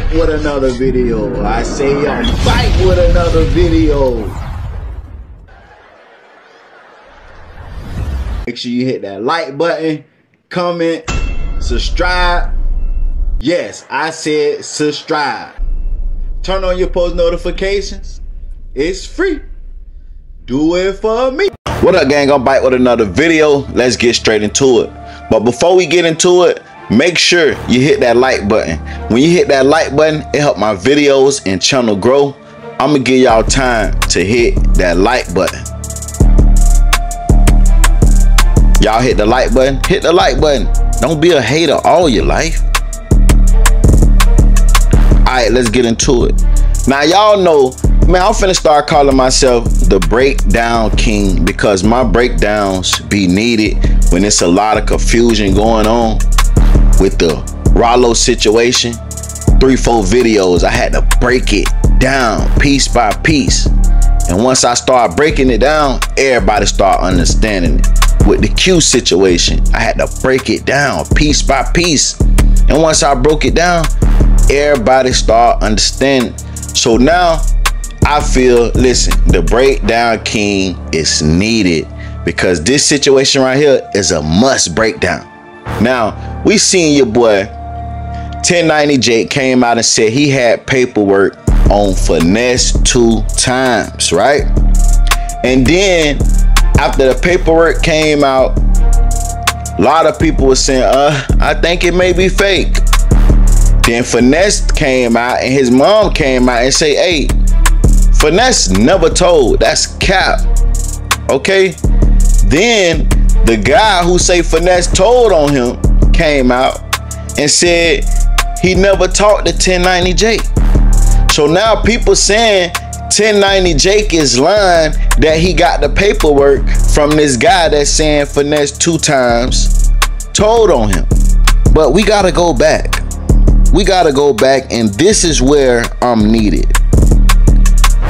back with another video. I say I'm back with another video. Make sure you hit that like button, comment, subscribe. Yes, I said subscribe. Turn on your post notifications. It's free. Do it for me. What up, gang? I'm back with another video. Let's get straight into it. But before we get into it, make sure you hit that like button. When you hit that like button, it helps my videos and channel grow. I'm gonna give y'all time to hit that like button. Y'all hit the like button. Hit the like button. Don't be a hater all your life. Alright, let's get into it. Now y'all know, man, I'm finna start calling myself the breakdown king because my breakdowns be needed when it's a lot of confusion going on with the Rollo situation. 3-4 videos, I had to break it down piece by piece. And once I start breaking it down, everybody start understanding it. With the Q situation, I had to break it down piece by piece. And once I broke it down, everybody start understanding. So now I feel, listen, the breakdown king is needed because this situation right here is a must breakdown. Now, we seen your boy 1090 Jake came out and said he had paperwork on Finesse2tymes, right? And then after the paperwork came out, a lot of people were saying, I think it may be fake. Then Finesse came out and his mom came out and say, hey, Finesse never told, that's cap. Okay. Then the guy who say Finesse told on him came out and said he never talked to 1090 Jake. So now people saying 1090 Jake is lying that he got the paperwork from this guy that's saying Finesse2tymes told on him. But we gotta go back. We gotta go back, and this is where I'm needed.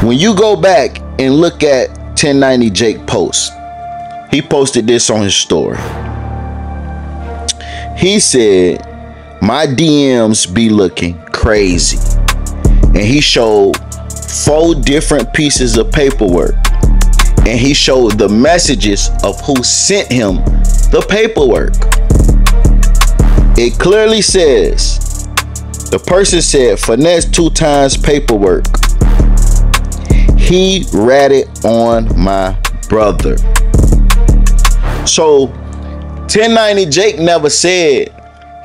When you go back and look at 1090 Jake post, he posted this on his story. He said, my DMs be looking crazy. And he showed 4 different pieces of paperwork. And he showed the messages of who sent him the paperwork. It clearly says, the person said Finesse2tymes paperwork. He ratted on my brother. So 1090 Jake never said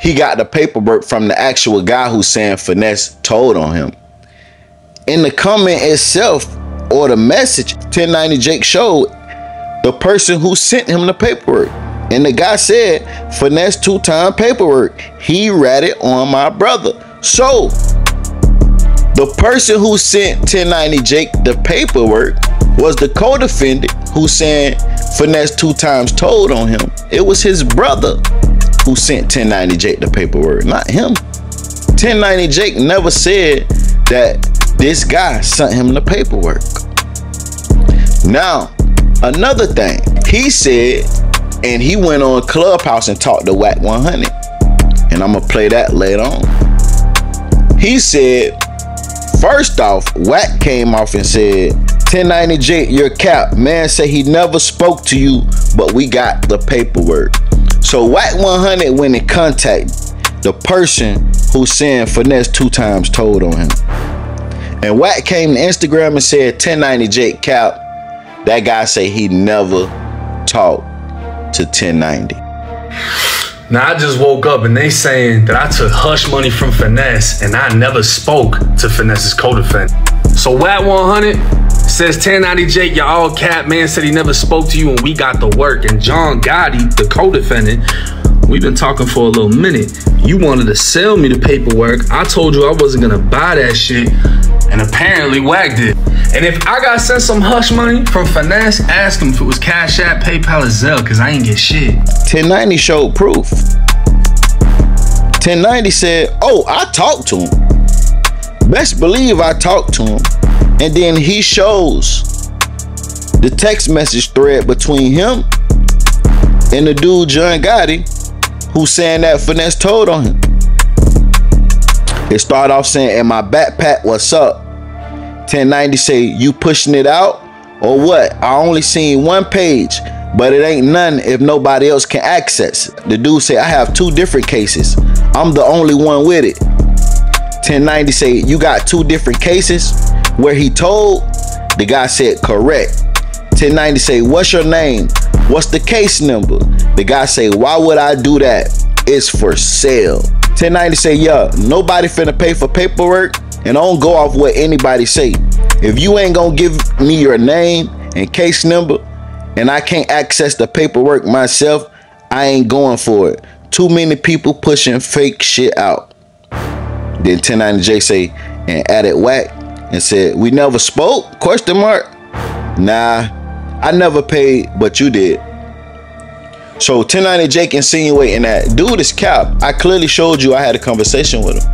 he got the paperwork from the actual guy who's saying Finesse told on him. In the comment itself or the message, 1090 Jake showed the person who sent him the paperwork. And the guy said Finesse2tymes paperwork. He ratted on my brother. So the person who sent 1090 Jake the paperwork was the co-defendant who saying Finesse2tymes told on him. It was his brother who sent 1090 Jake the paperwork, not him. 1090 Jake never said that this guy sent him the paperwork. Now, another thing, he said, and he went on Clubhouse and talked to Wack 100. And I'm gonna play that later on. He said, first off, Wack came off and said, 1090 Jake, you're cap. Man said he never spoke to you, but we got the paperwork. So Wack 100 went in contact the person who's saying Finesse2tymes told on him. And Wack came to Instagram and said 1090 Jake cap. That guy say he never talked to 1090. Now I just woke up and they saying that I took hush money from Finesse and I never spoke to Finesse's co-defendant. So Wack 100 says 1090 Jake, you're all cap. Man said he never spoke to you and we got the work. And John Gotti, the co-defendant, we've been talking for a little minute. You wanted to sell me the paperwork. I told you I wasn't gonna buy that shit. And apparently Wack did. And if I got sent some hush money from Finesse, ask him if it was Cash App, PayPal, or Zelle, cause I ain't get shit. 1090 showed proof. 1090 said, oh, I talked to him. Best believe I talked to him. And then he shows the text message thread between him and the dude John Gotti who's saying that Finesse told on him. It started off saying, in my backpack, what's up? 1090 say, you pushing it out or what? I only seen one page, but it ain't none if nobody else can access. The dude say, I have 2 different cases. I'm the only one with it. 1090 say, you got 2 different cases? Where he told, the guy said, correct. 1090 say, what's your name? What's the case number? The guy say, why would I do that? It's for sale. 1090 say, yeah, nobody finna pay for paperwork, and I don't go off what anybody say. If you ain't gonna give me your name and case number, and I can't access the paperwork myself, I ain't going for it. Too many people pushing fake shit out. Then 1090J say, and added whack and said, we never spoke? Question mark? Nah, I never paid, but you did. So 1090J insinuating that dude is cap. I clearly showed you I had a conversation with him,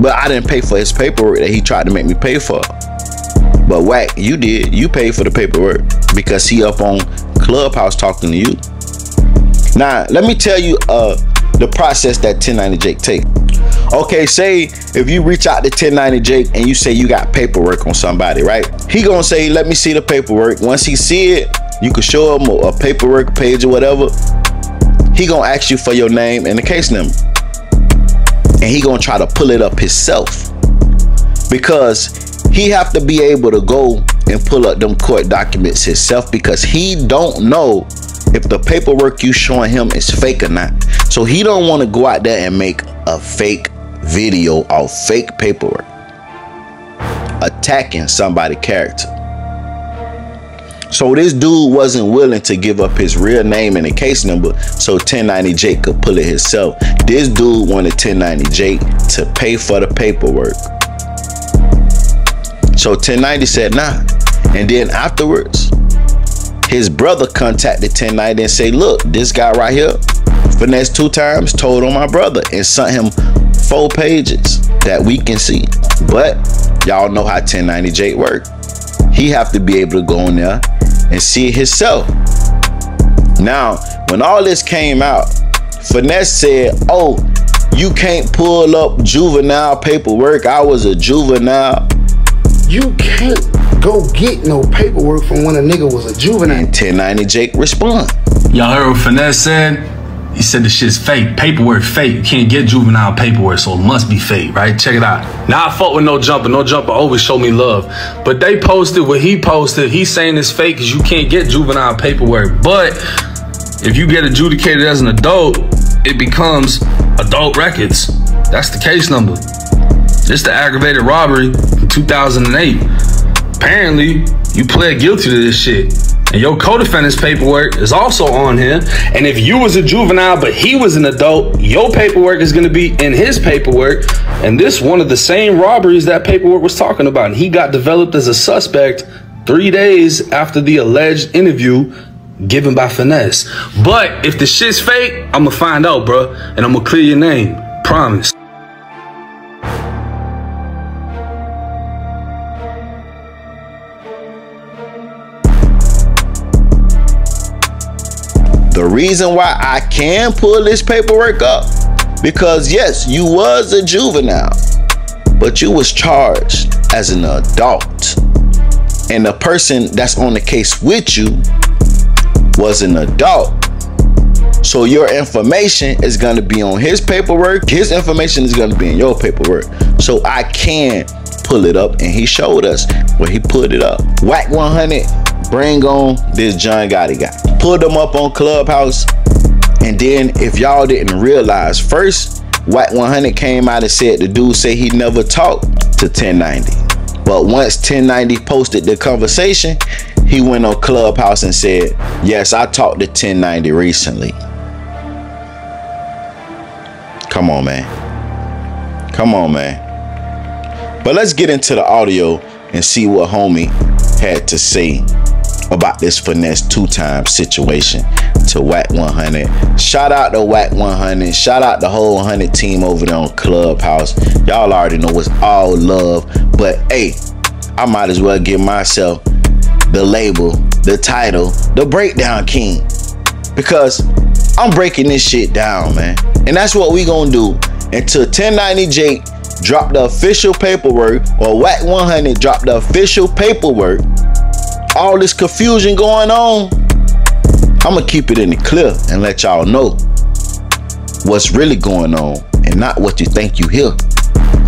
but I didn't pay for his paperwork that he tried to make me pay for. But whack, you did. You paid for the paperwork because he up on Clubhouse talking to you. Now, let me tell you the process that 1090J take. Okay, say if you reach out to 1090J and you say you got paperwork on somebody, right? He gonna say, let me see the paperwork. Once he see it, you can show him a paperwork page or whatever. He gonna ask you for your name and the case number. And he gonna try to pull it up himself, because he have to be able to go and pull up them court documents himself, because he don't know if the paperwork you showing him is fake or not. So he don't want to go out there and make a fake video or fake paperwork attacking somebody's character. So this dude wasn't willing to give up his real name and a case number so 1090J could pull it himself. This dude wanted 1090J to pay for the paperwork. So 1090 said nah. And then afterwards, his brother contacted 1090 and say, look, this guy right here, Finesse2tymes, told on my brother and sent him 4 pages that we can see. But y'all know how 1090J work. He have to be able to go in there and see it himself. Now, when all this came out, Finesse said, oh, you can't pull up juvenile paperwork. I was a juvenile. You can't go get no paperwork from when a nigga was a juvenile. And 1090J respond. Y'all heard what Finesse said? He said the shit's fake. Paperwork fake. You can't get juvenile paperwork, so it must be fake, right? Check it out. Now I fuck with No Jumper. No Jumper always show me love. But they posted what he posted. He's saying it's fake because you can't get juvenile paperwork. But if you get adjudicated as an adult, it becomes adult records. That's the case number. It's the aggravated robbery in 2008. Apparently, you pled guilty to this shit. And your co-defendant's paperwork is also on here. And if you was a juvenile, but he was an adult, your paperwork is gonna be in his paperwork. And this one of the same robberies that paperwork was talking about. And he got developed as a suspect 3 days after the alleged interview given by Finesse. But if the shit's fake, I'ma find out, bro. And I'm gonna clear your name, promise. The reason why I can pull this paperwork up, because yes, you was a juvenile, but you was charged as an adult. And the person that's on the case with you was an adult. So your information is gonna be on his paperwork. His information is gonna be in your paperwork. So I can pull it up, and he showed us where he put it up. Whack 100, bring on this John Gotti guy. Pulled him up on Clubhouse. And then if y'all didn't realize, first Whack 100 came out and said the dude said he never talked to 1090. But once 1090 posted the conversation, he went on Clubhouse and said, yes, I talked to 1090 recently. Come on, man. Come on, man. But let's get into the audio and see what homie had to say about this Finesse2tymes situation to Whack 100. Shout out to Whack 100. Shout out the whole 100 team over there on Clubhouse. Y'all already know it's all love. But hey, I might as well give myself the label, the title, the Breakdown King, because I'm breaking this shit down, man. And that's what we gonna do until 1090 Jake dropped the official paperwork, or Whack 100 dropped the official paperwork. All this confusion going on, I'ma keep it in the clear and let y'all know what's really going on and not what you think you hear.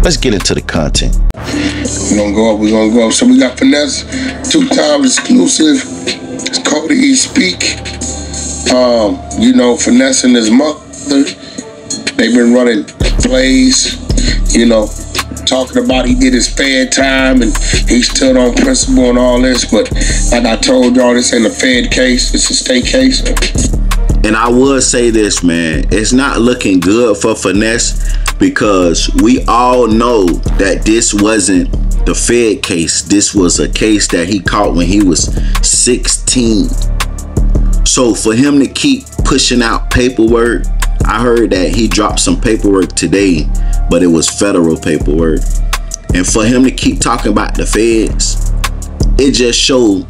Let's get into the content. We're gonna go up. So we got Finesse2tymes exclusive. It's called He Speak. You know, Finesse and his mother, they've been running plays, you know, talking about he did his Fed time and he stood on principle and all this, but like I told y'all, this ain't a Fed case, it's a state case. And I would say this, man, it's not looking good for Finesse, because we all know that this wasn't the Fed case. This was a case that he caught when he was 16. So for him to keep pushing out paperwork, I heard that he dropped some paperwork today, but it was federal paperwork. And for him to keep talking about the feds, it just showed,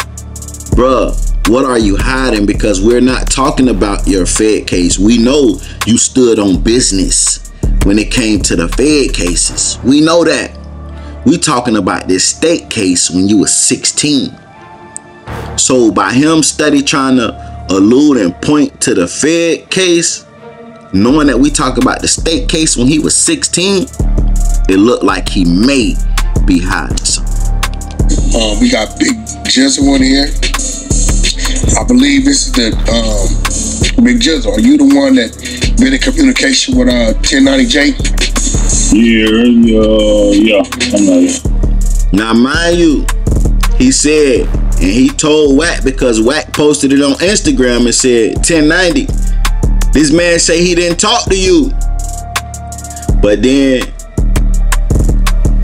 bruh, what are you hiding? Because we're not talking about your Fed case. We know you stood on business when it came to the Fed cases. We know that. We talking about this state case when you were 16. So by him steady trying to allude and point to the Fed case, knowing that we talk about the state case when he was 16, it looked like he may be hiding something. We got Big Jizzle in here. I believe this is the Big Jizzle. Are you the one that been in communication with 1090 Jake? Yeah, I'm not. Now mind you, he said, and he told Whack, because Whack posted it on Instagram and said, 1090, this man say he didn't talk to you. But then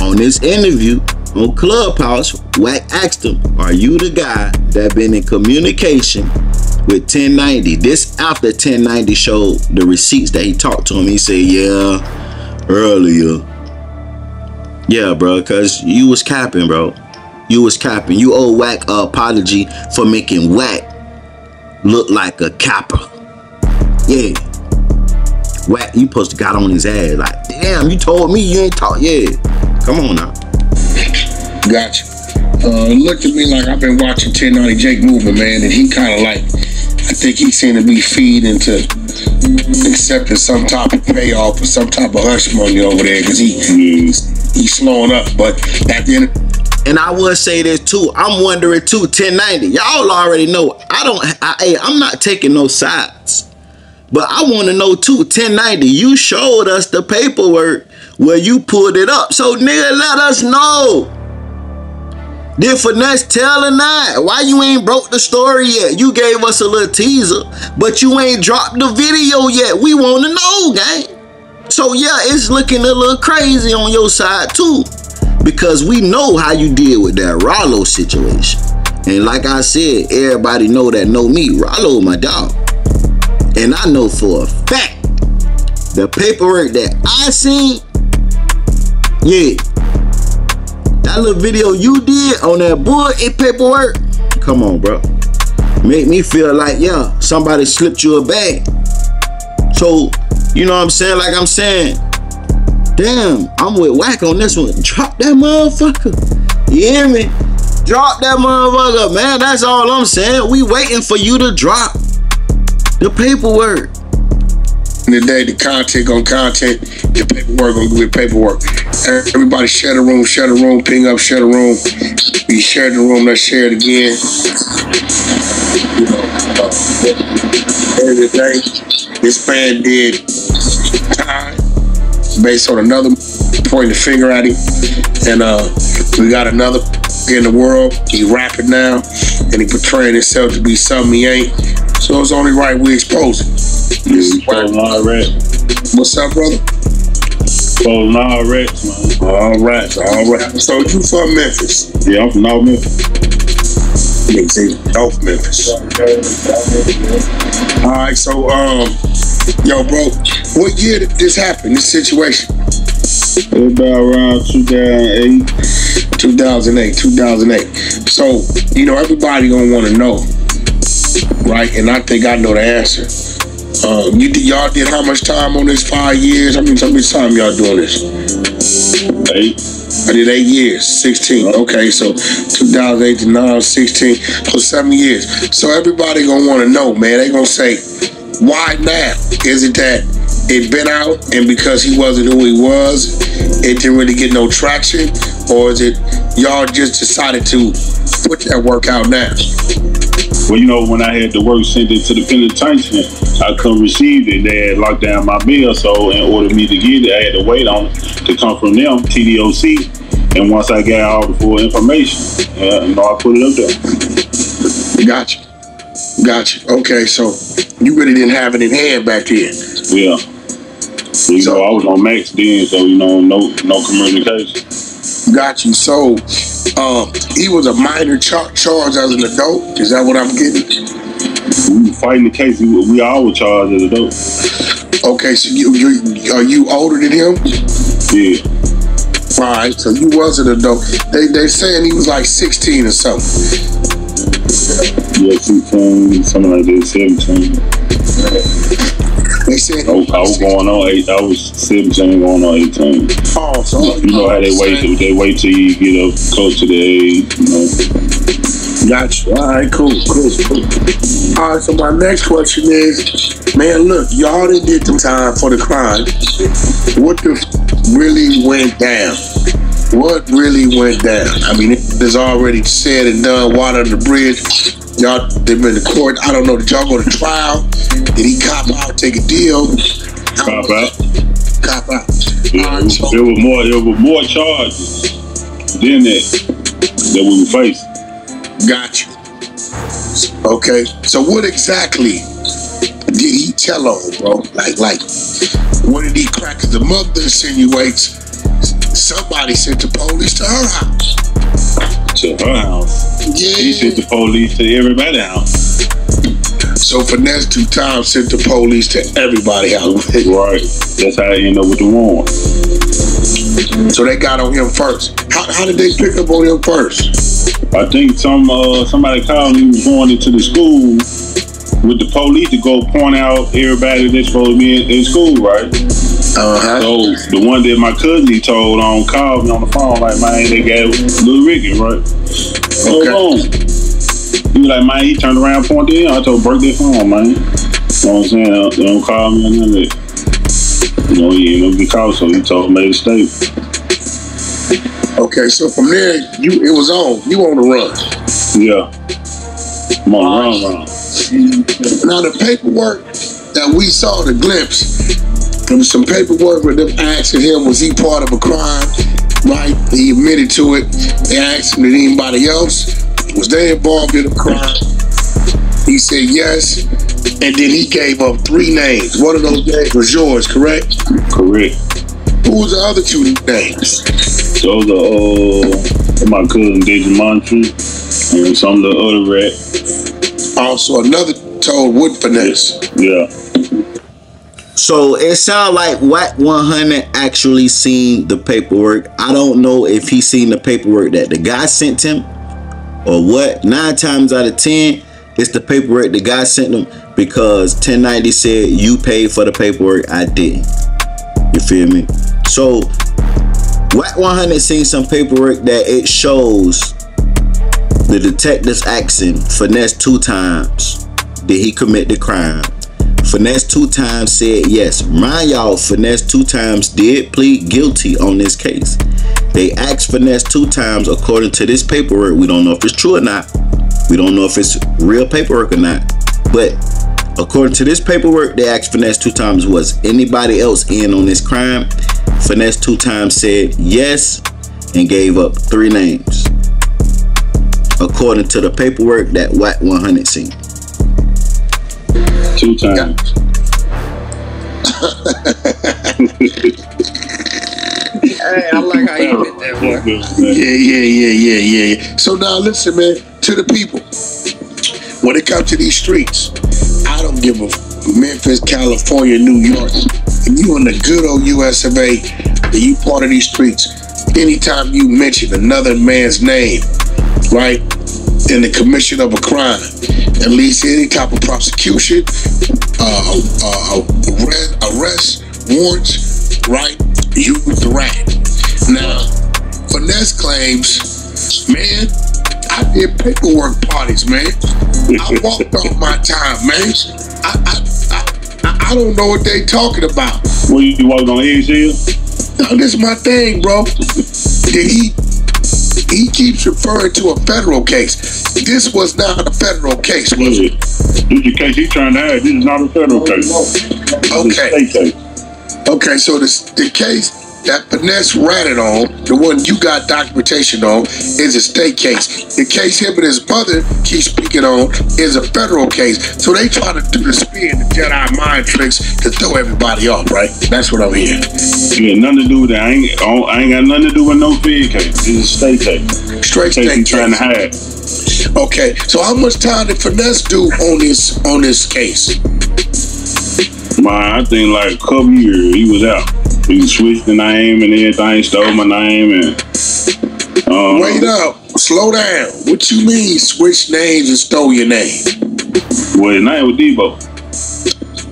on this interview on Clubhouse, Whack asked him, are you the guy that been in communication with 1090? This after 1090 showed the receipts that he talked to him. He said, yeah, earlier. Yeah, bro, because you was capping, bro. You was capping. You owe Whack an apology for making Whack look like a capper. Yeah. Whack, you supposed to got on his ass. Like, damn, you told me you ain't talk. Yeah. Come on now. Gotcha. It looked at me like I've been watching 1090 Jake movement, man, and he kind of like, I think he seemed to be feeding into accepting some type of payoff or some type of hush money over there, because he's slowing up. But at the end, and I would say this too, I'm wondering too, 1090, y'all already know, I'm not taking no sides, but I want to know too, 1090, you showed us the paperwork where you pulled it up, so nigga, let us know. Did Finesse tell or not? Why you ain't broke the story yet? You gave us a little teaser, but you ain't dropped the video yet. We want to know, gang. So yeah, it's looking a little crazy on your side too, because we know how you deal with that Rollo situation. And like I said, everybody know that know me. Rollo my dog. And I know for a fact, the paperwork that I seen, yeah, that little video you did on that bullshit paperwork, come on, bro. Make me feel like, yeah, somebody slipped you a bag. So, you know what I'm saying? Like I'm saying, damn, I'm with Whack on this one. Drop that motherfucker. You hear me? Drop that motherfucker, man. That's all I'm saying. We waiting for you to drop the paperwork. in the day, the content gonna content, the paperwork gonna be paperwork. Everybody share the room, ping up, share the room. We share the room, let's share it again. You know, every day, this man did time based on another pointing the finger at him, and we got another in the world. He rapping now, and he portraying himself to be something he ain't. So it's only right we expose it. What's up, brother? Exposing all rats, man. All right. So you from Memphis? Yeah, I'm from North Memphis. North Memphis. All right, so yo, bro, what year did this happen? This situation? It was about around 2008. 2008. So, you know, everybody gonna want to know, right? And I think I know the answer. Y'all did how much time on this? 5 years? How many time y'all doing this? 8. I did 8 years, 16. Okay, so 2008 to now 16, so 7 years. So everybody gonna want to know, man. They gonna say, why now? Is it that it been out and because he wasn't who he was, it didn't really get no traction, or is it y'all just decided to put that work out now? Well, you know, when I had the work sent it to the penitentiary, I couldn't receive it. They had locked down my bill, so in order for me to get it, I had to wait on it to come from them, TDOC. And once I got all the full information, I put it up there. Gotcha. Okay, so you really didn't have it in hand back then. Yeah. So, you know, I was on max then, so, you know, no communication. Got you. So, he was a minor charged as an adult. Is that what I'm getting? We were fighting the case. We all were charged as adults. Okay, so are you older than him? Yeah. All right, so you was an adult. They saying he was like 16 or something. Yeah, 16, something like that, 17. They said I was going on 8. I was 17 going on 18. Oh, so you know how they wait till you get up close to the age, you know. Gotcha. All right, cool. All right, so my next question is, man, look, y'all did some time for the crime. What really went down? What really went down? I mean, it's already said and done, water under the bridge. Y'all, they've been to court. I don't know. Did y'all go to trial? Did he cop out, take a deal? Cop out. Yeah, it was more charges than that we were facing. Got you. Okay. So what exactly did he tell on, bro? Like, what did he crack? The mother insinuates somebody sent the police to her house. To her house? Yeah. He sent the police to everybody's house. So Finesse2tymes sent the police to everybody's house. Right. That's how they end up with the warrant. So they got on him first. How did they pick up on him first? I think somebody called me, was going into the school with the police to go point out everybody that's supposed to be in school, right? Uh-huh. So the one that my cousin he told on called me on the phone like, man, they got Lil Ricky, right? Hold on. He was like, man, he turned around, pointed in. I told him, break that phone, man. You know what I'm saying? They don't call me or none of that. You know, he ain't gonna get caught, so he told him, made a statement. Okay, so from there, it was on. You on the run. Yeah. I'm on the run. Now the paperwork that we saw, the glimpse, there was some paperwork with them asking him, was he part of a crime? Right? He admitted to it. They asked him, did anybody else? Was they involved in a crime? He said yes. And then he gave up 3 names. One of those names was yours, correct? Correct. Who was the other 2 names? Those are my cousin Deji Montry and some of the other rat. Also another told Wood Finesse. Yeah. So it sounds like Wack 100 actually seen the paperwork. I don't know if he seen the paperwork that the guy sent him or what. 9 times out of 10, it's the paperwork the guy sent him, because 1090 said you paid for the paperwork, I didn't. You feel me? So Wack 100 seen some paperwork that it shows the detectives asking Finesse2tymes, did he commit the crime? Finesse2tymes said yes. Mind y'all, Finesse2tymes did plead guilty on this case. They asked Finesse2tymes, according to this paperwork, we don't know if it's true or not. We don't know if it's real paperwork or not. But according to this paperwork, they asked Finesse2tymes, was anybody else in on this crime? Finesse2tymes said yes and gave up 3 names, according to the paperwork that Wack 100 seen. 2 times. Hey, I like how you did that, boy. Yeah. So now listen, man, to the people. When it comes to these streets, I don't give a Memphis, California, New York. If you in the good old US of A, and you part of these streets, anytime you mention another man's name, right, in the commission of a crime, at least any type of prosecution, arrest warrants, right? You the rat. Now, Finesse claims, man, I did paperwork parties, man. I walked off my time, man. I don't know what they talking about. Well, you walked on eggshells? Now, this is my thing, bro. He keeps referring to a federal case. This was not a federal case, was it? This is the case he's trying to have. This is not a federal case. Okay. It's a state case. Okay, so the case that Finesse ratted on, the one you got documentation on, is a state case. The case him and his brother keep speaking on is a federal case. So they try to do the spin, the Jedi mind tricks to throw everybody off, right? That's what I'm hearing. Yeah, nothing to do with that. I ain't got nothing to do with no fed case. This is a state case. Straight state case. Trying to hide. Okay, so how much time did Finesse do on this case? I think like a couple years he was out. He switched the name and everything, stole my name and wait up, slow down. What you mean switch names and stole your name? Well, his name was Debo.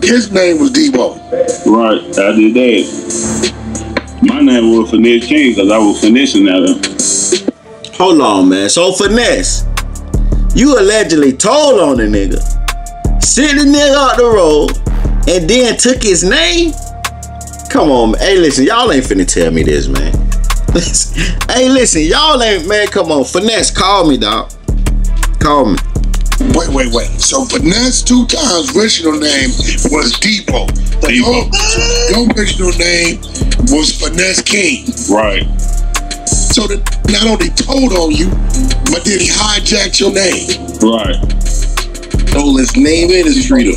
His name was Debo. Right, I did that. My name was Finesse King because I was finessing that. Hold on, man. So Finesse, you allegedly told on the nigga, sent the nigga out the road, and then took his name? Come on, man. Hey, listen, y'all ain't finna tell me this, man. Hey, listen, y'all ain't, man, come on. Finesse, call me, dog. Call me. Wait. So Finesse2tymes' original name was Debo. But your original name was Finesse King. Right. So that not only told on you, but then he hijacked your name. Right. Stole his name and his freedom.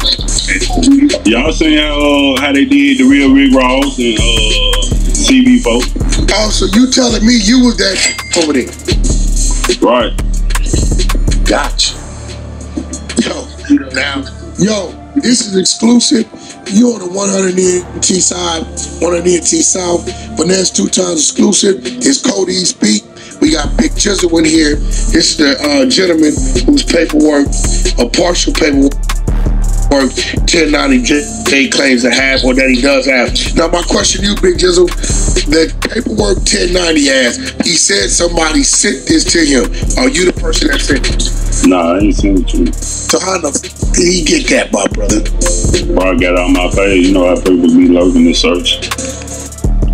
Y'all seen how they did the real Rick Ross and CB4? Oh, so you telling me you was that over there? Right. Gotcha. Yo, this is exclusive. You on the 100 NT side, 100 NT South. Finesse2tymes exclusive. It's Cody Speak. We got Big Jizzle in here. This is the gentleman whose paperwork, a partial paperwork, 1090J claims to have, or that he does have. Now, my question to you, Big Jizzle, the paperwork 1090 has, he said somebody sent this to him. Are you the person that sent it? Nah, I ain't sent it to him. So how the f did he get that, my brother? Bro, I got it on my page. You know how people be lurking and search.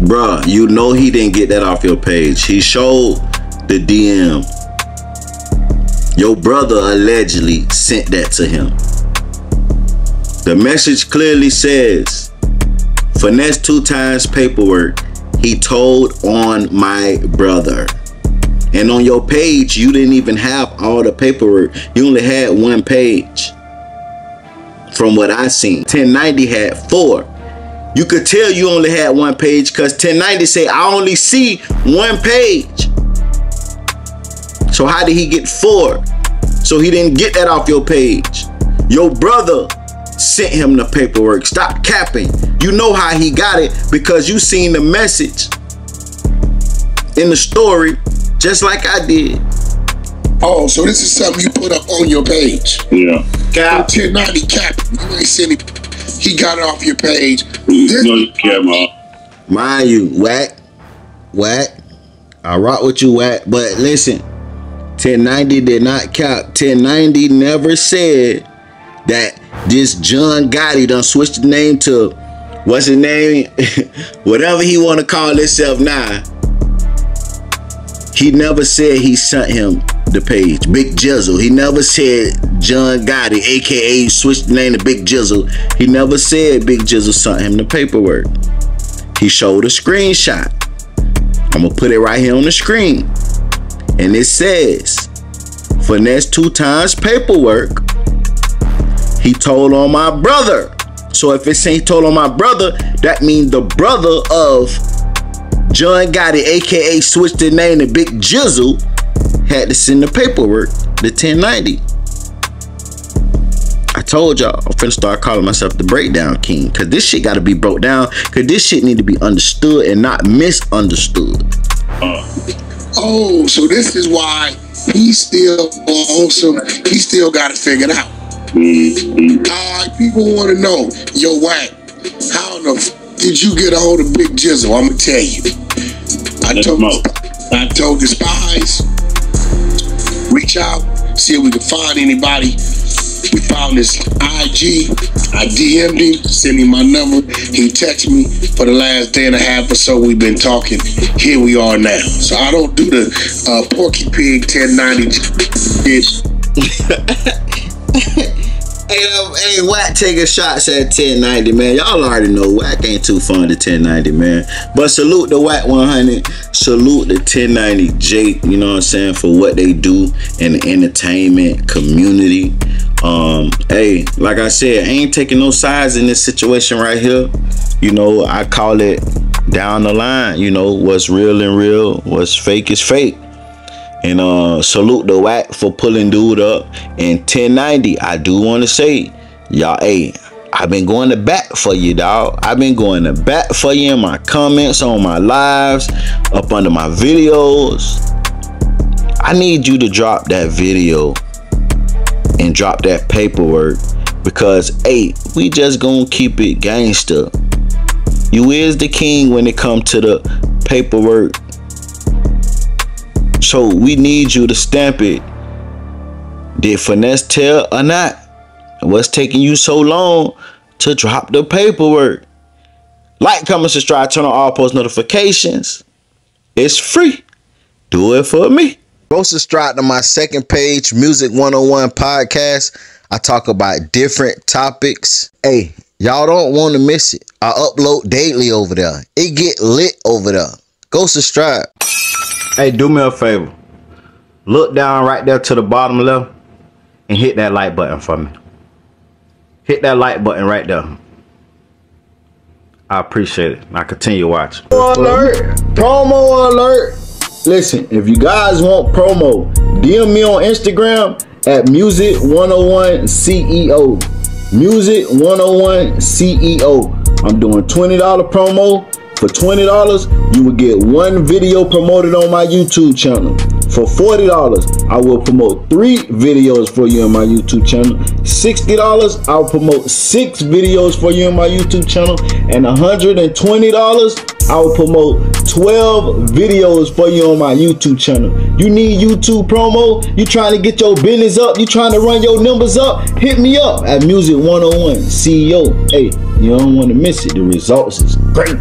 Bruh, you know he didn't get that off your page. He showed the DM. Your brother allegedly sent that to him. The message clearly says, Finesse2tymes paperwork, he told on my brother. And on your page, you didn't even have all the paperwork. You only had one page. From what I seen, 1090 had 4. You could tell you only had one page because 1090 say, I only see one page. So how did he get 4? So he didn't get that off your page. Your brother sent him the paperwork. Stop capping. You know how he got it because you seen the message in the story just like I did. Oh, so this is something you put up on your page. Yeah. Cap. 1090 cap. You ain't seen it. He got it off your page. Mind you, whack. I rock with you, whack. But listen, 1090 did not cap. 1090 never said that this John Gotti done switched the name to, what's his name? Whatever he want to call himself now. He never said he sent him the page. Big Jizzle. He never said John Gotti, aka switched the name to Big Jizzle. He never said Big Jizzle sent him the paperwork. He showed a screenshot. I'm gonna put it right here on the screen. And it says, Finesse2tymes paperwork, he told on my brother. So if it's saying he told on my brother, that means the brother of John Gotti, aka switched the name to Big Jizzle, had to send the paperwork to 1090. I told y'all I'm finna start calling myself the breakdown king, because this shit gotta be broke down, because this shit need to be understood and not misunderstood. Oh, so this is why he's still awesome. He still got it figured out. Alright, people want to know, yo, Wack, how did you get a hold of Big Jizzle? I'm gonna tell you. I told the spies, reach out, see if we can find anybody. We found his IG. I DM'd him, sent him my number. He texted me. For the last day and a half or so, we've been talking. Here we are now. So I don't do the Porky Pig 1090 shit. Hey, Wack taking shots at 1090, man. Y'all already know Wack ain't too fond of 1090, man. But salute the Wack 100. Salute the 1090 Jake, you know what I'm saying, for what they do in the entertainment community. Hey, like I said, I ain't taking no sides in this situation right here. You know, I call it down the line. You know, what's real and real, what's fake is fake. And salute the Wack for pulling dude up. And 1090, I do want to say, y'all, hey, I've been going to bat for you, dog. I've been going to bat for you in my comments on my lives, up under my videos. I need you to drop that video and drop that paperwork, because hey, we just gonna keep it gangster. You is the king when it comes to the paperwork, so we need you to stamp it. Did Finesse tell or not? What's taking you so long to drop the paperwork? Like, comment, subscribe, turn on all post notifications. It's free. Do it for me. Go subscribe to my second page, Music 101 Podcast. I talk about different topics. Hey, y'all don't want to miss it. I upload daily over there. It get lit over there. Go subscribe. Hey, do me a favor. Look down right there to the bottom left and hit that like button for me. Hit that like button right there. I appreciate it. Now continue watching. Alert! Promo alert! Listen, if you guys want promo, DM me on Instagram at Music101CEO. Music101CEO. I'm doing $20 promo. For $20, you will get one video promoted on my YouTube channel. For $40, I will promote 3 videos for you on my YouTube channel. $60, I'll promote 6 videos for you on my YouTube channel. And $120, I will promote 12 videos for you on my YouTube channel. You need YouTube promo? You trying to get your business up? You trying to run your numbers up? Hit me up at Music 101 CEO. Hey, you don't want to miss it. The results is great.